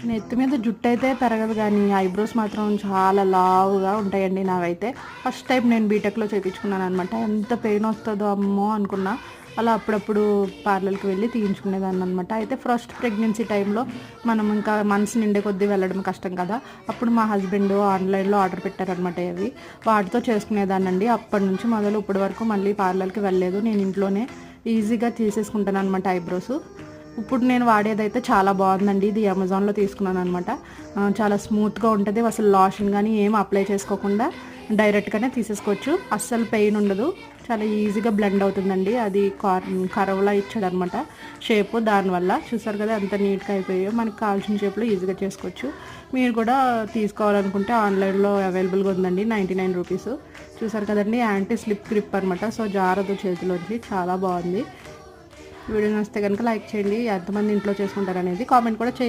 నెత్తి మీద జుట్టు అయితే పెరగదు కానీ ఐబ్రోస్ మాత్రం చాలా లావుగా ఉంటాయండి నావైతే. ఫస్ట్ టైం నేను బీటెక్లో చేయించుకున్నాను అనమాట. ఎంత పెయిన్ వస్తుందో అమ్మో అనుకున్నా. అలా అప్పుడప్పుడు పార్లర్కి వెళ్ళి తీయించుకునేదాన్ని అనమాట. అయితే ఫస్ట్ ప్రెగ్నెన్సీ టైంలో మనం ఇంకా మనసు నిండే కొద్దీ వెళ్ళడం కష్టం కదా. అప్పుడు మా హస్బెండ్ ఆన్లైన్లో ఆర్డర్ పెట్టారనమాట. అవి వాటితో చేసుకునేదాన్నండి. అప్పటి నుంచి మొదలు ఇప్పటి వరకు మళ్ళీ పార్లర్కి వెళ్ళలేదు. నేను ఇంట్లోనే ఈజీగా తీసేసుకుంటాను అనమాట ఐబ్రోస్. ఇప్పుడు నేను వాడేదైతే చాలా బాగుందండి. ఇది అమెజాన్లో తీసుకున్నాను అనమాట. చాలా స్మూత్గా ఉంటుంది. అసలు లోషన్ కానీ ఏం అప్లై చేసుకోకుండా డైరెక్ట్గానే తీసేసుకోవచ్చు. అస్సలు పెయిన్ ఉండదు. చాలా ఈజీగా బ్లెండ్ అవుతుందండి. అది కరవలా ఇచ్చాడనమాట షేపు. దానివల్ల చూసారు కదా ఎంత నీట్గా అయిపోయాయో. మనకి కావాల్సిన షేప్లో ఈజీగా చేసుకోవచ్చు. మీరు కూడా తీసుకోవాలనుకుంటే ఆన్లైన్లో అవైలబుల్గా ఉందండి. 99 రూపీస్. చూసారు కదండి, యాంటీ స్లిప్ గ్రిప్ అనమాట. సో జారదు చేతిలోంచి. చాలా బాగుంది. వీడియో నచ్చితే కనుక లైక్ చేయండి. ఎంతమంది ఇంట్లో చేసుకుంటారు అనేది కామెంట్ కూడా చేయండి.